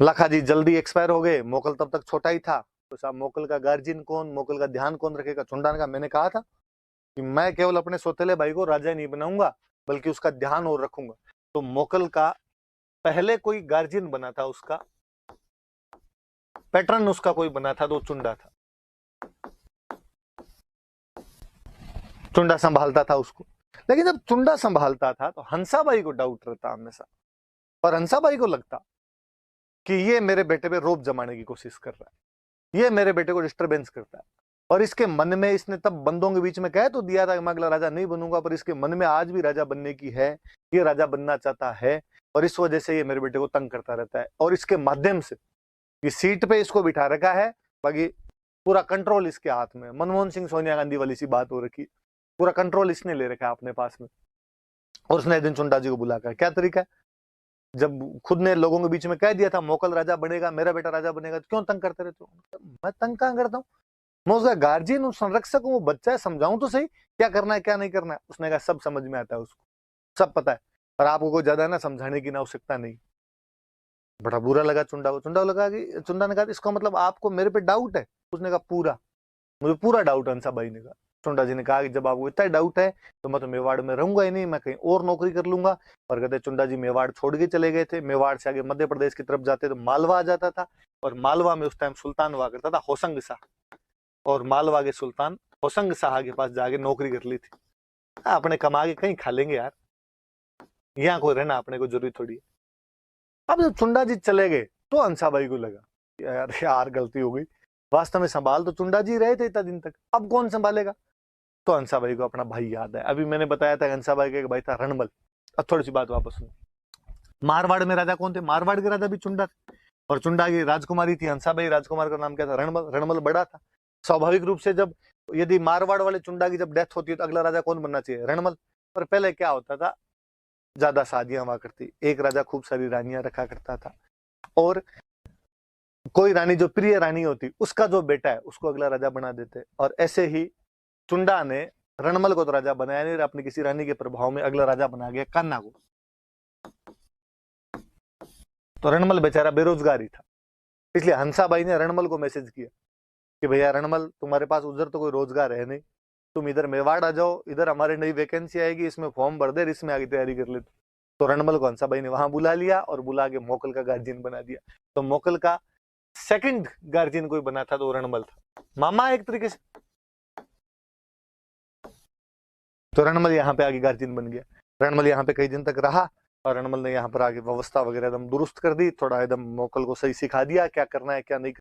लखा जी जल्दी एक्सपायर हो गए, मोकल तब तक छोटा ही था, तो साहब मोकल का गार्जियन कौन, मोकल का ध्यान कौन रखेगा? चुंडा ने कहा मैंने कहा था कि मैं केवल अपने सौतेले भाई को राजा नहीं बनाऊंगा बल्कि उसका ध्यान और रखूंगा। तो मोकल का पहले कोई गार्जियन बना था, उसका पैटर्न उसका कोई बना था तो चुंडा था। चुंडा संभालता था उसको। लेकिन जब चुंडा संभालता था तो हंसाबाई को डाउट रहता हमेशा, और हंसाबाई को लगता कि ये मेरे बेटे पे रोब जमाने की कोशिश कर रहा है, ये मेरे बेटे को डिस्टरबेंस करता है। और इसके मन में, इसने तब बंदों के बीच में कह तो दिया था कि मैं अगला राजा नहीं बनूंगा, पर इसके मन में आज भी राजा बनने की है, ये राजा बनना चाहता है, और इस वजह से ये मेरे बेटे को तंग करता रहता है। और इसके माध्यम से ये सीट पे इसको बिठा रखा है, बाकी पूरा कंट्रोल इसके हाथ में। मनमोहन सिंह सोनिया गांधी वाली सी बात हो रखी, पूरा कंट्रोल इसने ले रखा है अपने पास में। और उसने एक दिन चुंडा जी को बुलाकर, क्या तरीका है, जब खुद ने लोगों के बीच में कह दिया था मोकल राजा बनेगा, मेरा बेटा राजा बनेगा, तो क्यों तंग करते रहते हो? मैं तंग कहां करता हूँ, मैं उसका गार्जियन हूँ, संरक्षक हूँ, वो बच्चा है, समझाऊं तो सही क्या करना है क्या नहीं करना है। उसने कहा सब समझ में आता है उसको, सब पता है, और आपको कोई ज्यादा ना समझाने की ना आवश्यकता नहीं। बड़ा बुरा लगा चुंडा को। चुंडा लगा कि, चुंडा ने कहा इसका मतलब आपको मेरे पे डाउट है? उसने कहा पूरा, मुझे पूरा डाउट है। हंसाबाई ने कहा, चुंडा जी ने कहा कि जब आपको इतना डाउट है तो मैं तो मेवाड़ में रहूंगा ही नहीं, मैं कहीं और नौकरी कर लूंगा। और कहते चुंडा जी मेवाड़ छोड़ के चले गए थे, मेवाड़ से आगे मध्य प्रदेश की तरफ जाते तो मालवा आ जाता था, और मालवा में उस टाइम सुल्तान हुआ करता था होसंग शाह, और मालवा के सुल्तान होसंग शाह के पास जाके नौकरी कर ली थी। अपने कमा के कहीं खा लेंगे यार, यहाँ कोई रहना अपने को जरूरी थोड़ी है। अब जब चुंडा जी चले गए तो हंसाबाई को लगा यार यार गलती हो गई, वास्तव में संभाल तो चुंडा जी रहे थे इतना दिन तक, अब कौन संभालेगा? तो हंसाबाई को अपना भाई याद है। अभी मैंने बताया था हंसाबाई का एक भाई था रणबल। अब थोड़ी सी बात वापस सुनो। मारवाड़ में राजा कौन थे? मारवाड़ के राजा भी चुंडा थे, और चुंडा की राजकुमारी थी हंसाबाई, राजकुमार का नाम क्या था? रणबल। रणबल बड़ा था। स्वाभाविक रूप से जब यदि मारवाड़ वाले चुंडा की जब डेथ होती है तो अगला राजा कौन बनना चाहिए? रणबल। पर पहले क्या होता था, ज्यादा शादियां हुआ करती, एक राजा खूब सारी रानियां रखा करता था, और कोई रानी जो प्रिय रानी होती उसका जो बेटा है उसको अगला राजा बना देते। और ऐसे ही चुंडा ने रणमल को तो राजा बनाया नहीं, अपनी किसी रानी के प्रभाव में अगला राजा बना गया कान्हा को। तो रणमल बेचारा बेरोजगार ही था, इसलिए हंसाबाई ने रणमल को मैसेज किया कि भैया रणमल, तुम्हारे पास उधर तो कोई रोजगार है नहीं, तुम इधर मेवाड़ आ जाओ, इधर हमारी नई वैकेंसी आएगी, इसमें फॉर्म भर दे, इसमें आगे तैयारी कर ले। तो रणमल को हंसाबाई ने वहां बुला लिया और बुला के मोकल का गार्जियन बना दिया। तो मोकल का सेकंड गार्जियन कोई बना था तो रणमल था, मामा एक तरीके से। तो रणमल यहाँ पे आगे गार्जियन बन गया। रणमल यहाँ पे कई दिन तक रहा, और रणमल ने यहाँ पर आगे व्यवस्था वगैरह एकदम दुरुस्त कर दी, थोड़ा एकदम मोकल को सही सिखा दिया क्या करना है क्या नहीं।